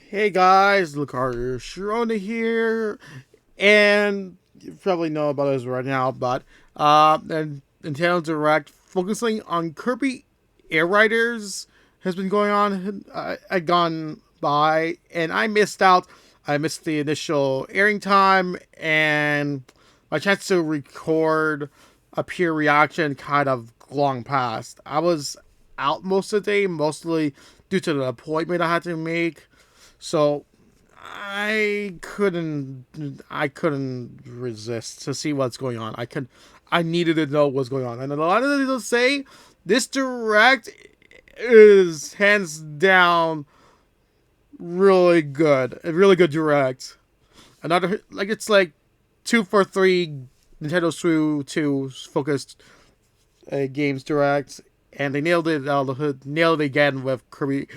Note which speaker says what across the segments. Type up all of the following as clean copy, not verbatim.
Speaker 1: Hey guys, LucarioShirona here, and you probably know about this right now, but and Nintendo Direct focusing on Kirby Air Riders has been going on. I gone by, and I missed out. I missed the initial airing time, and my chance to record a peer reaction kind of long past. I was out most of the day, mostly due to the appointment I had to make. So I couldn't resist to see what's going on. I needed to know what's going on. And a lot of people say this direct is hands down really good. A really good direct. Another like it's like 2 for 3 Nintendo Switch 2 focused games direct, and they nailed it. Nailed it again with Kirby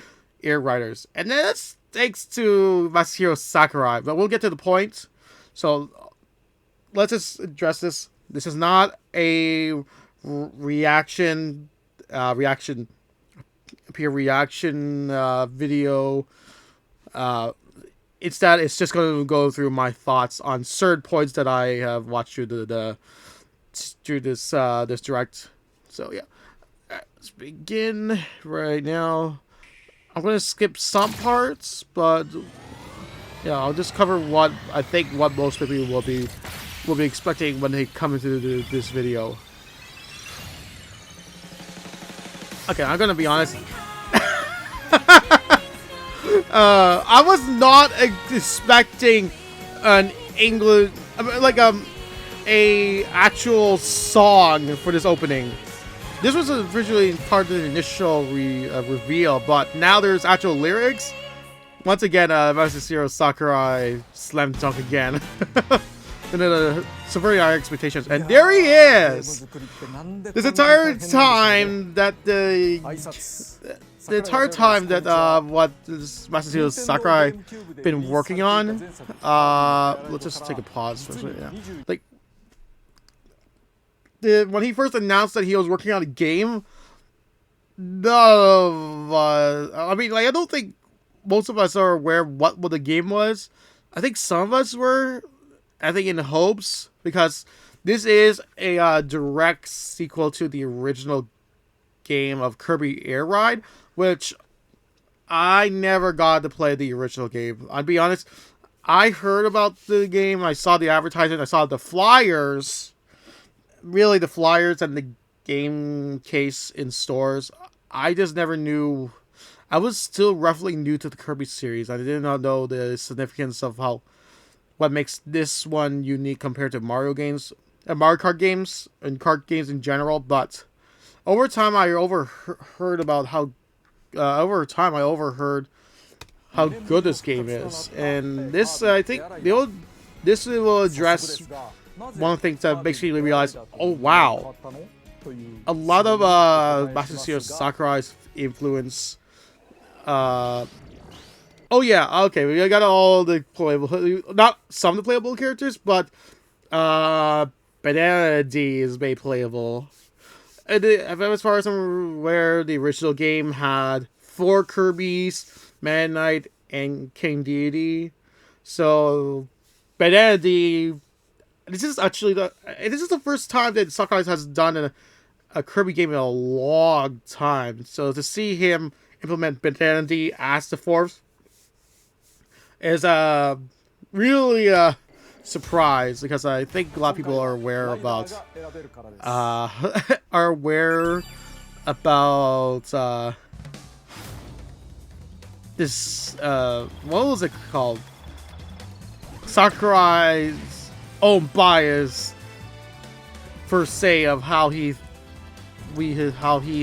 Speaker 1: Air Riders, and that's thanks to Masahiro Sakurai. But we'll get to the point. So let's just address this. This is not a reaction, peer reaction video. Instead, it's just going to go through my thoughts on certain points that I have watched through this direct. So yeah, let's begin right now. I'm gonna skip some parts, but yeah, I'll just cover what I think what most people will be expecting when they come into this video. Okay, I'm gonna be honest. I was not expecting an English, like a actual song for this opening. This was originally part of the initial reveal, but now there's actual lyrics. Once again, Masahiro Sakurai slam dunk again. And then subverting our expectations. And there he is! This entire time that what Masahiro Sakurai been working on. Let's just take a pause for a second. Yeah. Like, when he first announced that he was working on a game, I mean, like, I don't think most of us are aware what the game was. I think some of us were, I think in hopes, because this is a direct sequel to the original game of Kirby Air Ride, which I never got to play the original game. I'll be honest, I heard about the game, I saw the advertisement, I saw the flyers. Really, the flyers and the game case in stores. I just never knew. I was still roughly new to the Kirby series. I did not know the significance of what makes this one unique compared to Mario games, Mario Kart games, and kart games in general. But over time, I overheard how good this game is, and this I think this will address one of the things that makes me realize, oh wow, a lot of Masahiro Sakurai's influence. Oh yeah, okay, we got all the playable, not some of the playable characters, but Banana D is made playable. And as far as I'm aware, the original game had 4 Kirby's, Meta Knight, and King Deity. So Banana D. This is the first time that Sakurai has done a Kirby game in a long time. So to see him implement Banana D as the fourth is really a surprise, because I think a lot of people are aware about this what was it called? Sakurai's own bias, per se, of how he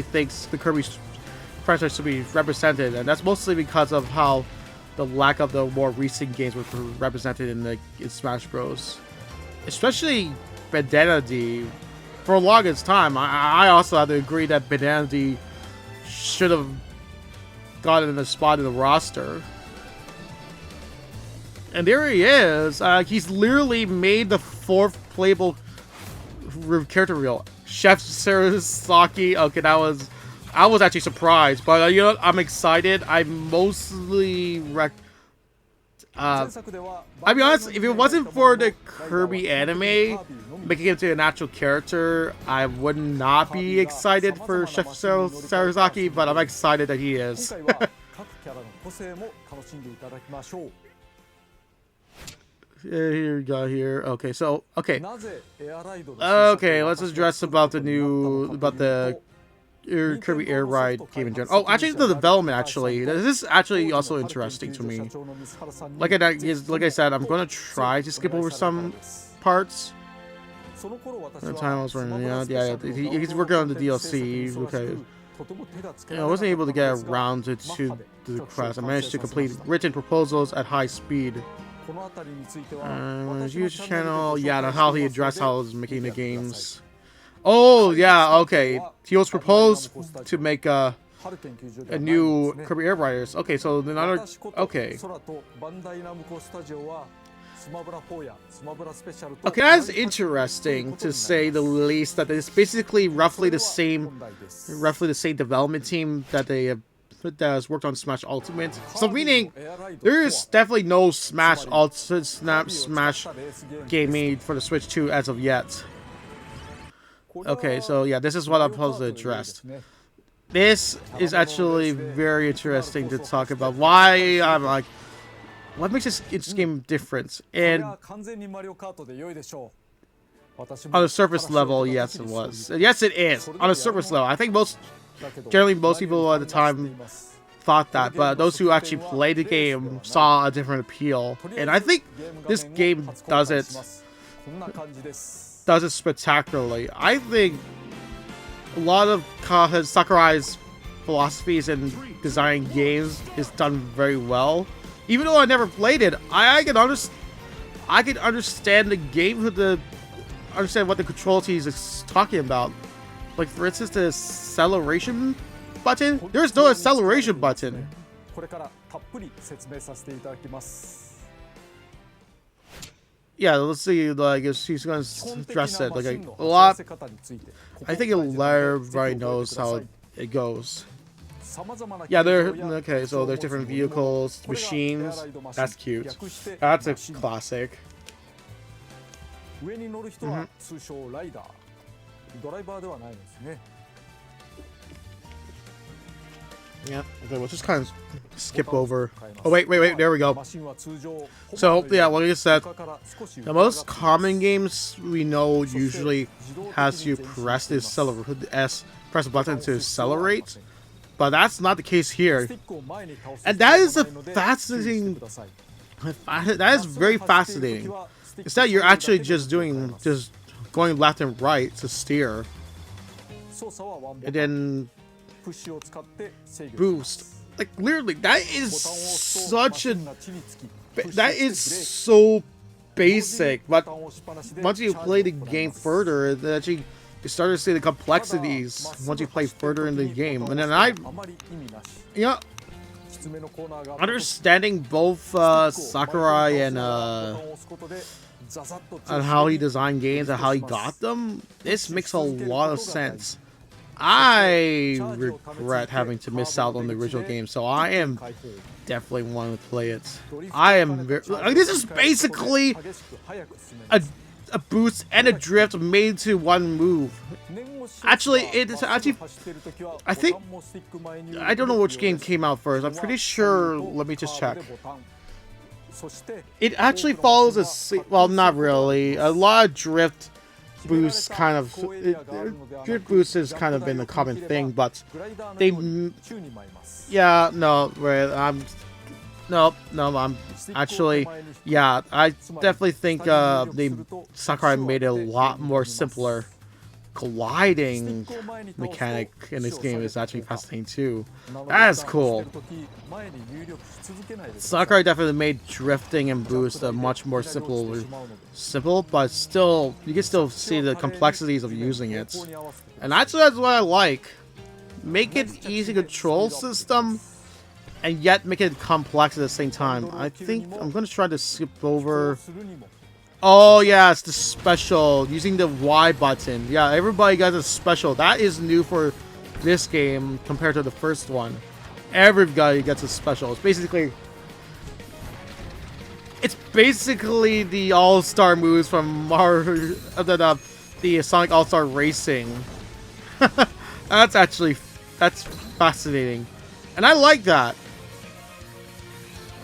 Speaker 1: thinks the Kirby franchise should be represented, and that's mostly because of how the lack of the more recent games were represented in Smash Bros. Especially Banana D. For the longest time, I also had to agree that Banana D should have gotten a spot in the roster. And there he is. He's literally made the 4th playable character reveal. Chef Sarasaki. Okay, I was actually surprised, but you know what? I'm excited. I mostly I'll be honest, if it wasn't for the Kirby anime making him to an actual character, I would not be excited for Chef Sarazaki, but I'm excited that he is. Here we go here. Okay, so okay, let's address about the Kirby Air Ride game in general. Oh, actually, the development this is actually also interesting to me. Like I said, I'm gonna try to skip over some parts. The time I was running, yeah, he's working on the DLC. Okay, I wasn't able to get around to the class. I managed to complete written proposals at high speed. Huge channel, yeah, how he addressed how he was making the games. Oh yeah, okay. He was proposed to make a new Kirby Air Riders. Okay, so another. Okay. Okay, that's interesting to say the least. That it's basically roughly the same development team that they have. That has worked on Smash Ultimate. So meaning there is definitely no Smash game made for the Switch 2 as of yet. Okay, so yeah, this is what I'm supposed to address. This is actually very interesting to talk about. Why I'm like, what makes this game different? And on the surface level, yes, it was. Yes, it is. On the surface level, I think generally most people at the time thought that, but those who actually played the game saw a different appeal. And I think this game does it spectacularly. I think a lot of Sakurai's philosophies in designing games is done very well. Even though I never played it, I can understand the game, understand what the control keys is talking about. Like for instance, the acceleration button. There's no acceleration button. Yeah, let's see. Like, if she's gonna address it, like a lot. I think everybody knows how it goes. Yeah, okay. So there's different vehicles, machines. That's cute. That's a classic. Yeah, okay, we'll just kind of skip over. Oh, wait, there we go. So, yeah, like I said, the most common games we know usually has you press the press a button to accelerate, but that's not the case here. And that is a fascinating, that is very fascinating. Instead, you're actually just going left and right to steer. And then boost. Like literally, that is so basic. But once you play the game further, actually you start to see the complexities once you play further in the game. And then understanding both Sakurai and how he designed games and how he got them, this makes a lot of sense. I regret having to miss out on the original game, so I am definitely wanting to play it. I am this is basically a boost and a drift made to one move. Actually, I think I don't know which game came out first. I'm pretty sure. Let me just check. It actually follows a well, not really. A lot of drift boost drift boost has kind of been a common thing, but they I'm actually, yeah, I definitely think Sakurai made it a lot more simpler. Gliding mechanic in this game is actually fascinating too. That is cool. Sakurai definitely made drifting and boost a much more simple, but still you can still see the complexities of using it. And actually that's what I like. Make it easy control system and yet make it complex at the same time. I think I'm gonna try to skip over. Oh yeah, it's the special, using the Y button. Yeah, everybody got a special. That is new for this game compared to the first one. Everybody gets a special. It's basically It's basically the all-star moves from Mario, the Sonic All-Star Racing. That's fascinating, and I like that.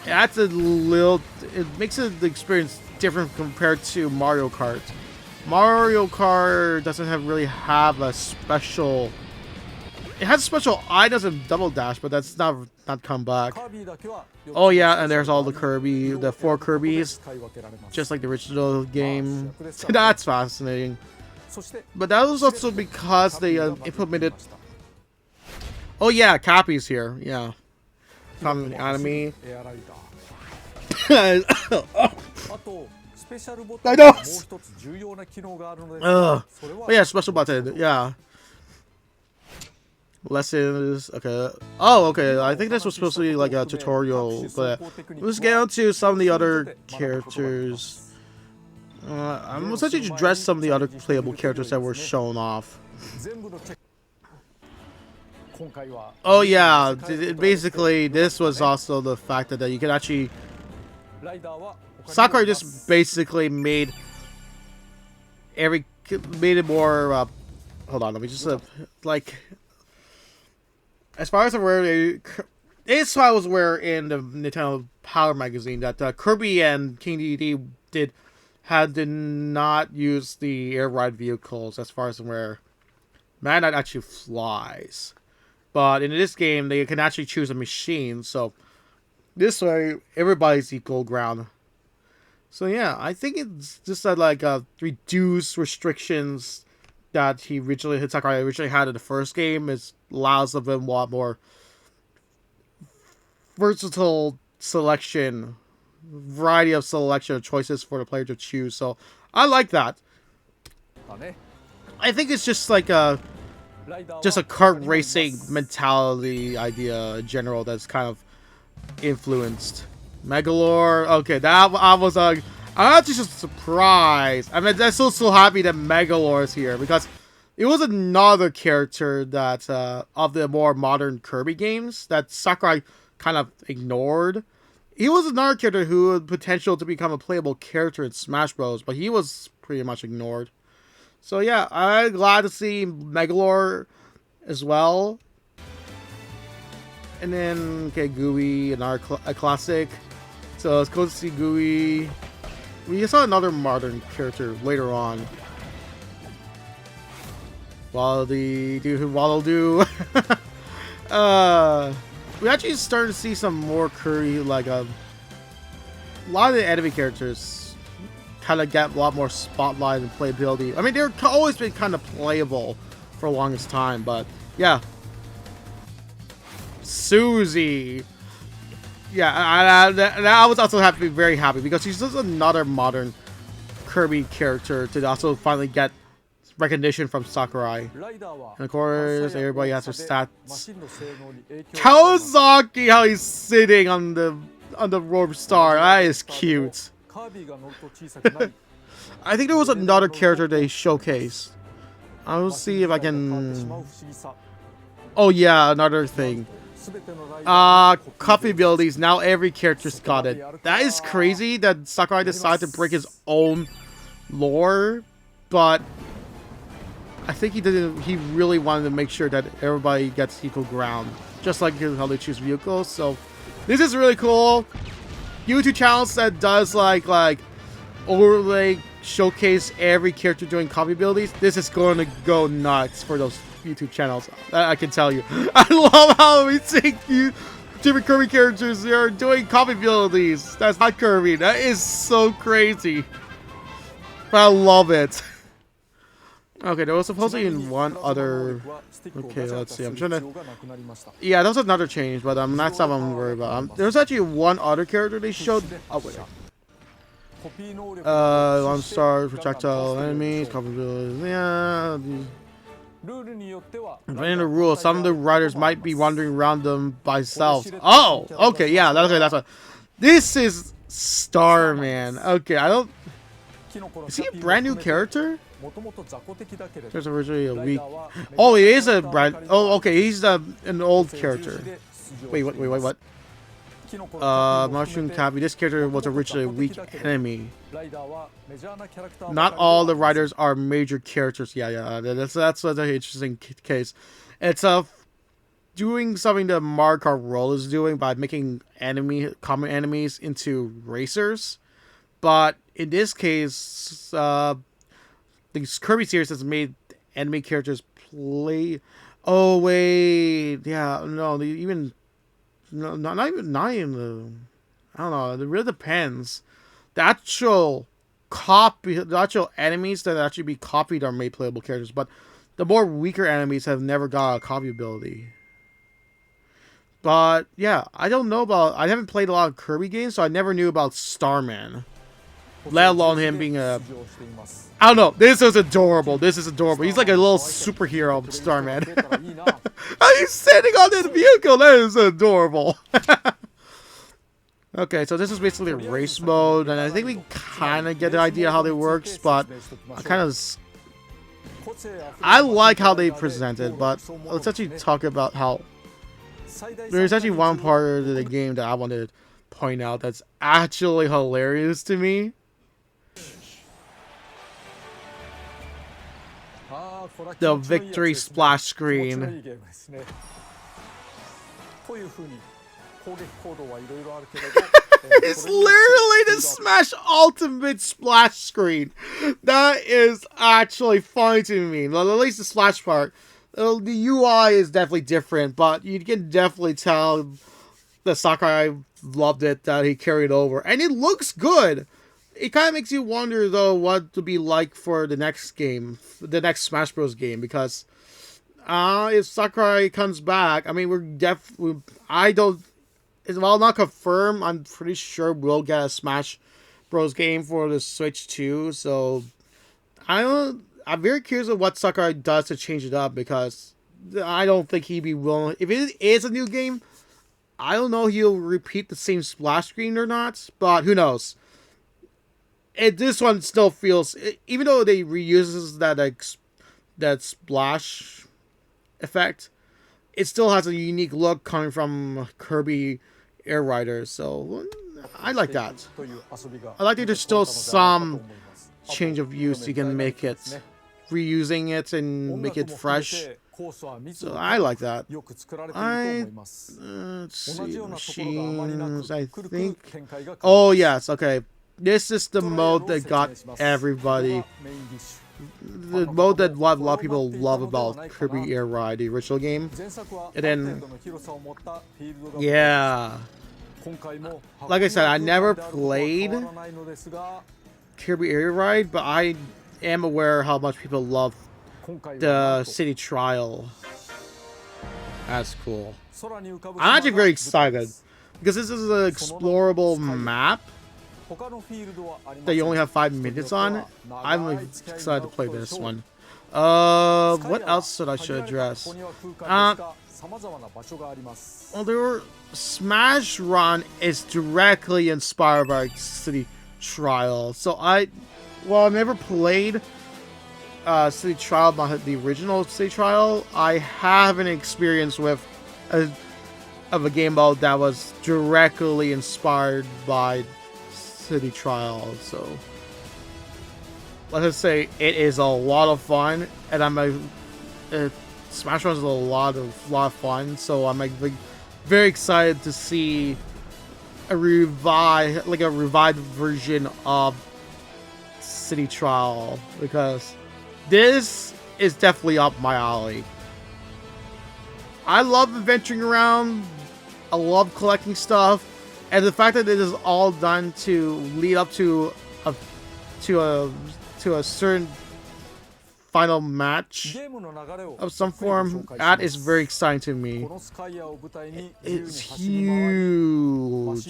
Speaker 1: That's a little. It makes the experience different compared to Mario Kart. Mario Kart doesn't really have a special. It has special items and double dash, but that's not come back. Oh yeah, and there's all the 4 Kirbys, just like the original game. That's fascinating. But that was also because they implemented. Oh yeah, Cappy's here. Yeah, from anime. I know. Oh yeah, special button. Yeah. Lessons. Okay. Oh, okay. I think this was supposed to be like a tutorial, but let's get on to some of the other characters. I'm essentially to address some of the other playable characters that were shown off. Oh yeah, basically this was also the fact that you can actually. Sakurai just basically made it more. Hold on, let me just like. As far as I'm aware, this I was aware in the Nintendo Power magazine that Kirby and King Dedede did not use the air ride vehicles. As far as I'm aware, man, that actually flies. But in this game, they can actually choose a machine. So this way, everybody's equal ground. So yeah, I think it's just that like reduced restrictions that Sakurai originally had in the first game allows of them a lot more versatile variety of selection of choices for the player to choose. So I like that. I think it's just like a kart racing mentality idea in general that's kind of influenced. Megalore, okay, that I was I'm actually just surprised. I mean, I'm so happy that Megalore is here because it was another character that of the more modern Kirby games that Sakurai kind of ignored. He was another character who had potential to become a playable character in Smash Bros, but he was pretty much ignored. So yeah, I'm glad to see Megalore as well. And then, okay, Gooey, a classic. So it's cool to see Gooey. We saw another modern character later on. Waddle Doo. We actually started to see some more Kirby, like a lot of the enemy characters kind of get a lot more spotlight and playability. I mean, they're always been kind of playable for the longest time, but yeah. Susie. Yeah, I was also very happy because she's just another modern Kirby character to also finally get recognition from Sakurai. And of course, everybody has their stats. Kawasaki, how he's sitting on the Roar Star. That is cute. I think there was another character they showcased. I will see if I can. Oh yeah, another thing. Coffee abilities. Now every character's got it. That is crazy that Sakurai decided to break his own lore, but I think he didn't. He really wanted to make sure that everybody gets equal ground, just like how they choose vehicles. So this is really cool. YouTube channels that does like overlay showcase every character doing coffee abilities. This is going to go nuts for those YouTube channels. I can tell you. I love how we see different Kirby characters are doing coffee abilities. That's not Kirby. That is so crazy. But I love it. Okay, there was supposedly in one other. Okay, let's see. I'm trying to. Yeah, that was another change, but that's not what I'm worried about. There was actually one other character they showed. Oh wait. Launch stars, projectile enemies, coffee abilities. Yeah. In the rule, some of the riders might be wandering around them by themselves. Oh, okay, yeah, that's what. This is Starman. Okay, I don't. Is he a brand new character? There's originally a weak. Oh, he is a brand. Oh, okay, he's an old character. Wait, what? Mushroom Cappy. This character was originally a weak enemy. Not all the riders are major characters. Yeah. That's an interesting case. It's doing something that Mario Kart Roll is doing by making common enemies into racers. But in this case, the Kirby series has made enemy characters play. Oh wait, yeah, no, not even the. I don't know. It really depends. The actual enemies that actually be copied are made playable characters, but the more weaker enemies have never got a copy ability. But yeah, I don't know about. I haven't played a lot of Kirby games, so I never knew about Starman. Let alone him being a. I don't know. This is adorable. He's like a little superhero, Starman. He's sitting on this vehicle. That is adorable. Okay, so this is basically a race mode, and I think we kind of get the idea how it works, but I like how they present it, but let's actually talk about how. There's actually one part of the game that I want to point out that's actually hilarious to me. The victory splash screen. It's literally the Smash Ultimate splash screen. That is actually funny to me. At least the splash part. The UI is definitely different, but you can definitely tell that Sakurai loved it, that he carried over. And it looks good. It kind of makes you wonder, though, what to be like for the next game, the next Smash Bros. Game, because if Sakurai comes back, I mean, while not confirmed, I'm pretty sure we'll get a Smash Bros. Game for the Switch too, so I'm very curious of what Sakurai does to change it up, because I don't think he'd be willing. If it is a new game, I don't know he'll repeat the same splash screen or not, but who knows. This one still feels, even though they reuses that splash effect, it still has a unique look coming from Kirby Air Riders, so I like that. I like that there's still some change of use. You can make it, reusing it and make it fresh. So I like that. Let's see, machines, I think. Oh yes, okay. This is the mode that got everybody. The mode that a lot of people love about Kirby Air Ride, the original game. And then, yeah. Like I said, I never played Kirby Air Ride, but I am aware how much people love the city trial. That's cool. I'm actually very excited, because this is an explorable map that you only have 5 minutes on. I'm excited to play this one. What else should I address? Well, Smash Run is directly inspired by City Trial. So I never played City Trial, the original City Trial. I have an experience with a game mode that was directly inspired by City Trial, so let's just say it is a lot of fun, and Smash Run is a lot of fun, so I'm like very excited to see a revived version of City Trial, because this is definitely up my alley. I love adventuring around. I love collecting stuff. And the fact that it is all done to lead up to a certain final match of some form, that is very exciting to me. It's huge.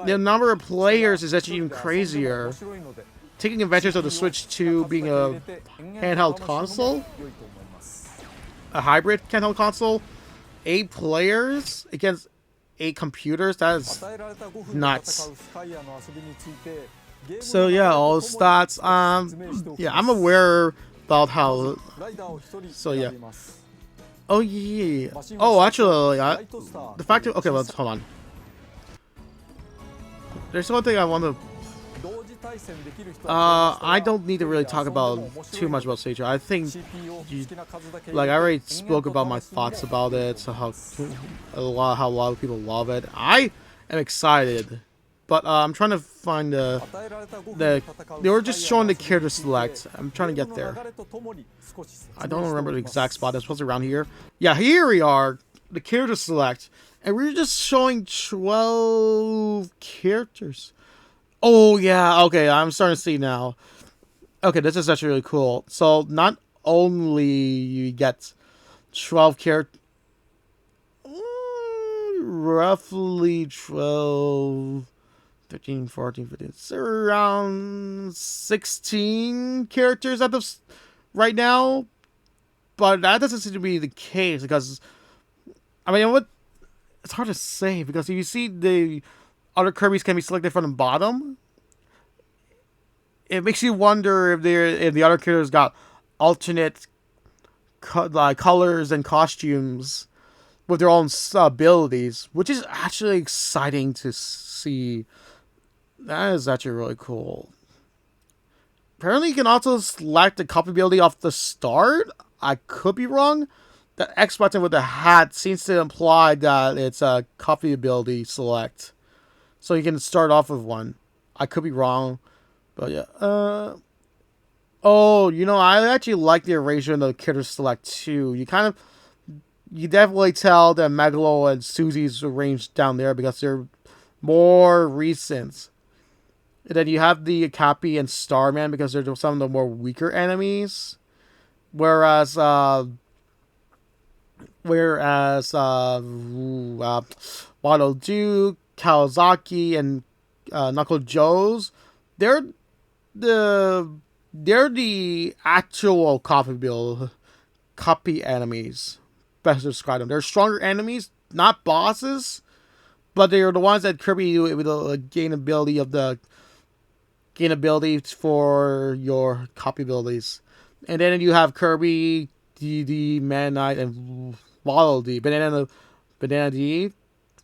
Speaker 1: The number of players is actually even crazier. Taking advantage of the Switch 2 being a handheld console, a hybrid handheld console, 8 players against 8 computers, that is nuts. So yeah, all stats. Yeah, I'm aware about how. So yeah. Oh yeah. Oh, actually, the fact that, okay, let's hold on. There's one thing I want to. I don't need to really talk about too much about Sage. I think, like I already spoke about my thoughts about it, so how a lot of people love it. I am excited, but I'm trying to find they were just showing the character select. I'm trying to get there. I don't remember the exact spot. It's supposed to be around here. Yeah, here we are. The character select, and we're just showing 12 characters. Oh yeah, okay, I'm starting to see now. Okay, this is actually really cool. So not only you get 12 characters, roughly 12, 13, 14, 15, it's around 16 characters at the right now. But that doesn't seem to be the case because, I mean, what? It's hard to say because if you see the other Kirby's can be selected from the bottom, it makes you wonder if the other characters got alternate colors and costumes with their own abilities, which is actually exciting to see. That is actually really cool. Apparently, you can also select the copy ability off the start. I could be wrong. The X button with the hat seems to imply that it's a copy ability select. So you can start off with one. I could be wrong. But yeah. Oh, you know, I actually like the arrangement of the character select too. You definitely tell that Megalo and Susie's arranged down there because they're more recent. And then you have the Cappy and Starman because they're some of the more weaker enemies. Whereas Waddle Duke, Kawasaki, and Knuckle Joe's, they're the actual copy enemies. Best to describe them. They're stronger enemies, not bosses, but they are the ones that Kirby with the gain ability for your copy abilities. And then you have Kirby, DD, Man Knight, and Waddle Dee, Banana D,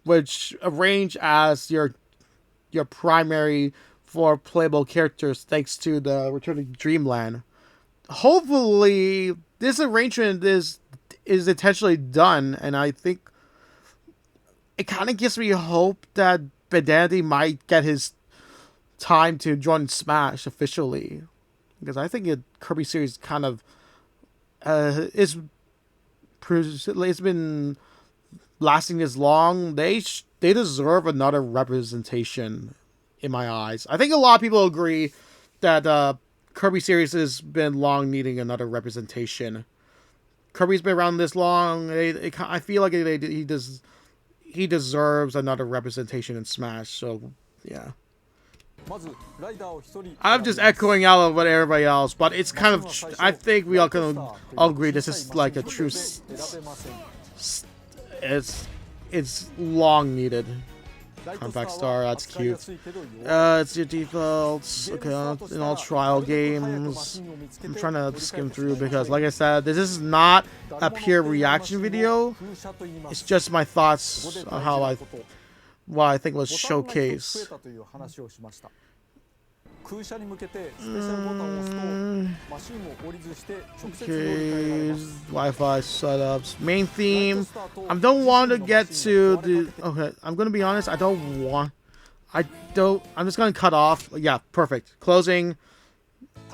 Speaker 1: which arrange as your primary 4 playable characters thanks to the Return to Dreamland. Hopefully, this arrangement is intentionally done, and I think it kind of gives me hope that Banana might get his time to join Smash officially, because I think the Kirby series kind of it's been lasting this long. They deserve another representation in my eyes. I think a lot of people agree that Kirby series has been long needing another representation. Kirby's been around this long. I feel like he deserves another representation in Smash. So yeah. I'm just echoing out of what everybody else, but it's kind of. I think we all can all agree this is like a true. It's long needed. Compact Star, that's cute. It's your defaults. Okay, in all trial games. I'm trying to skim through because, like I said, this is not a pure reaction video. It's just my thoughts on what I think was showcased. Okay, Wi-Fi setups. Main theme. I don't want to get to the. Okay, I'm gonna be honest. I'm just gonna cut off. Yeah, perfect. Closing.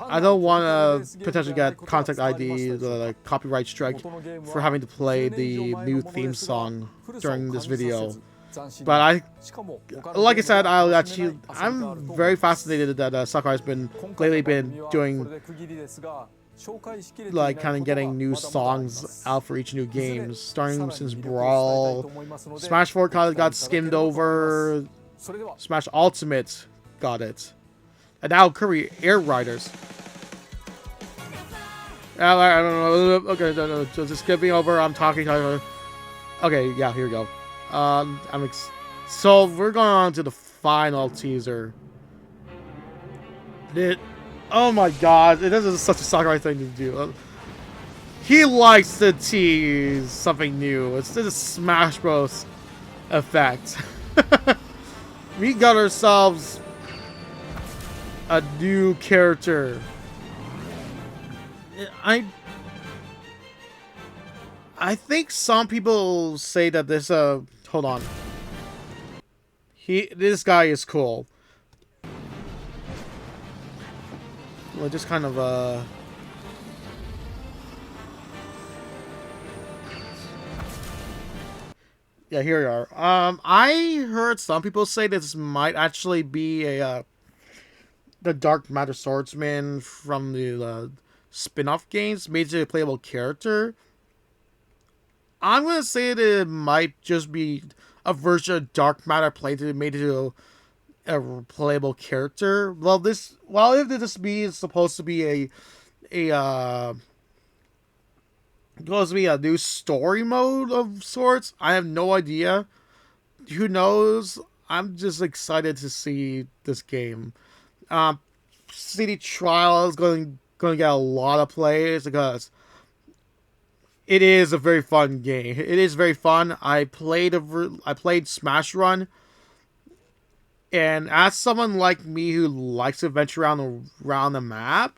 Speaker 1: I don't want to potentially get contact ID, like copyright strike, for having to play the new theme song during this video. But like I said, I'm very fascinated that Sakurai's lately been doing, like, kind of getting new songs out for each new game, starting since Brawl, Smash 4 kind of got skimmed over, Smash Ultimate got it, and now Kirby Air Riders. I don't know. Okay, no, just skipping over. I'm talking. Okay, yeah, here we go. So we're going on to the final teaser. Oh my god, this is such a Sakurai thing to do. He likes to tease something new. It's the Smash Bros. Effect. we got ourselves a new character. I I think some people say that this hold on. This guy is cool. Well, just kind of yeah, here we are. I heard some people say this might actually be a the Dark Matter Swordsman from the spin-off games made to a playable character. I'm gonna say that it might just be a version of Dark Matter made into a playable character. Well, if this is supposed to be a supposed to be a new story mode of sorts, I have no idea. Who knows? I'm just excited to see this game. Um, City Trial is going to get a lot of plays because it is a very fun game. It is very fun. I played Smash Run, and as someone like me who likes to venture around the map,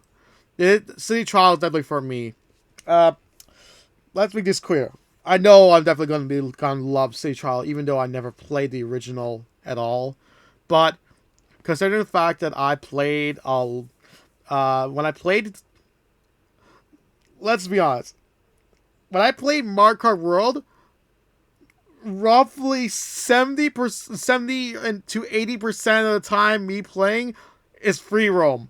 Speaker 1: City Trial is definitely for me. Uh, let's make this clear. I know I'm definitely going to love City Trial, even though I never played the original at all. But considering the fact that I played when I played, let's be honest, when I played Mario Kart World, roughly 70 to 80% of the time me playing is free roam.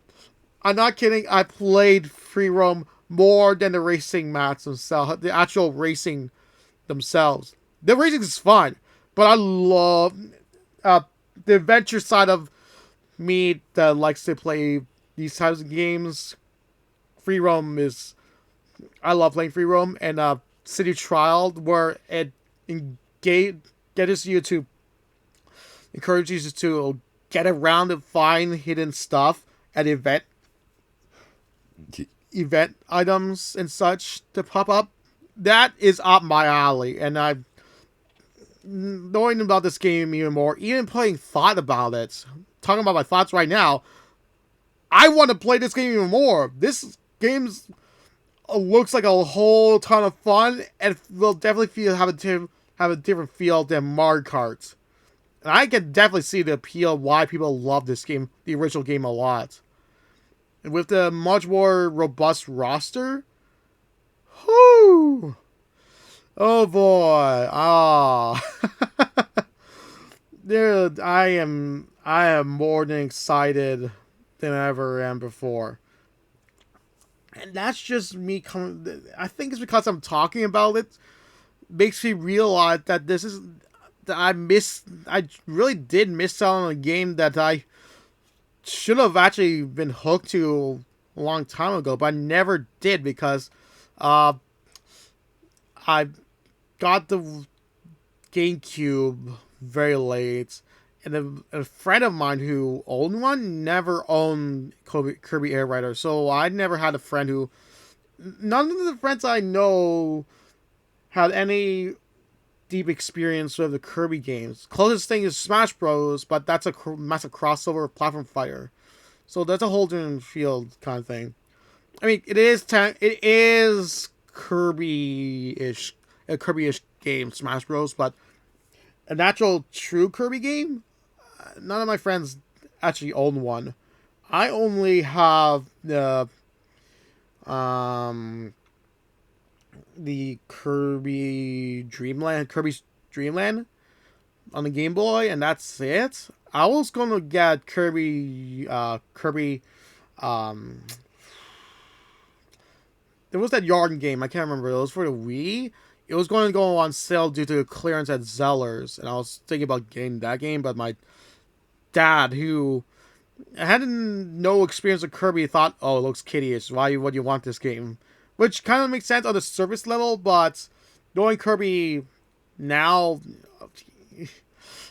Speaker 1: I'm not kidding. I played free roam more than the racing maps themselves, the actual racing themselves. The racing is fun, but I love the adventure side of me that likes to play these types of games. Free roam is I love playing free roam, and City Trial where it gets you to encourages you to get around and find hidden stuff at event items and such to pop up. That is up my alley, and I'm knowing about this game even more, even playing thought about it. Talking about my thoughts right now, I want to play this game even more. This game's looks like a whole ton of fun, and will definitely have a different feel than Mario Kart. And I can definitely see the appeal of why people love this game, the original game, a lot. And with the much more robust roster, whoo, oh boy, dude, I am more than excited than I ever am before. And that's just me coming. I think it's because I'm talking about it makes me realize that this is that I really did miss out on a game that I should have actually been hooked to a long time ago, but I never did because uh, I got the GameCube very late, and a friend of mine who owned one never owned Kirby Air Riders, so I never had a friend who. None of the friends I know had any deep experience with the Kirby games. Closest thing is Smash Bros, but that's a massive crossover platform fighter, so that's a whole different field kind of thing. I mean, it is Kirby-ish, a Kirby-ish game, Smash Bros, but an actual true Kirby game, none of my friends actually own one. I only have um the Kirby's Dreamland on the Game Boy, and that's it. I was gonna get Kirby, um, there was that Yarn game. I can't remember. It was for the Wii. It was going to go on sale due to clearance at Zellers, and I was thinking about getting that game, but my dad, who had no experience with Kirby, thought, "Oh, it looks kiddie-ish. Why would you want this game?" Which kind of makes sense on the surface level, but knowing Kirby now,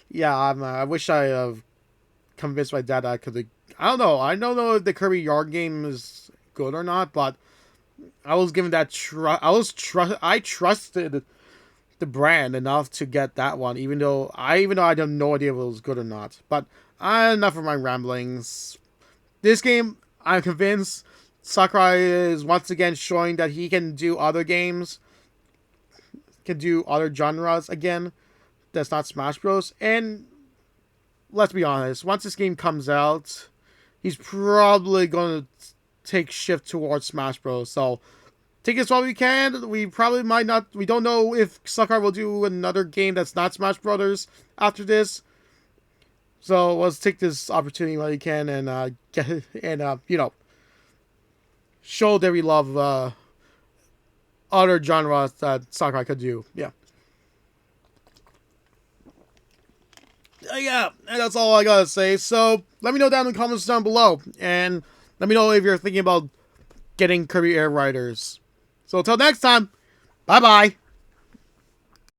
Speaker 1: yeah, I wish I convinced my dad that I could. I don't know. I don't know if the Kirby Yard game is good or not, but I was given that trust. I trusted the brand enough to get that one, even though I have no idea if it was good or not. But enough of my ramblings. This game, I'm convinced Sakurai is once again showing that he can do other games, can do other genres again. That's not Smash Bros. And let's be honest, once this game comes out, he's probably going to take shift towards Smash Bros. So take this while we can. We probably might not. We don't know if Sakurai will do another game that's not Smash Brothers after this. So let's take this opportunity while you can and get and show that we love other genres that Sakurai could do. Yeah. Yeah, and that's all I gotta say. So let me know down in the comments down below, and let me know if you're thinking about getting Kirby Air Riders. So until next time, bye bye.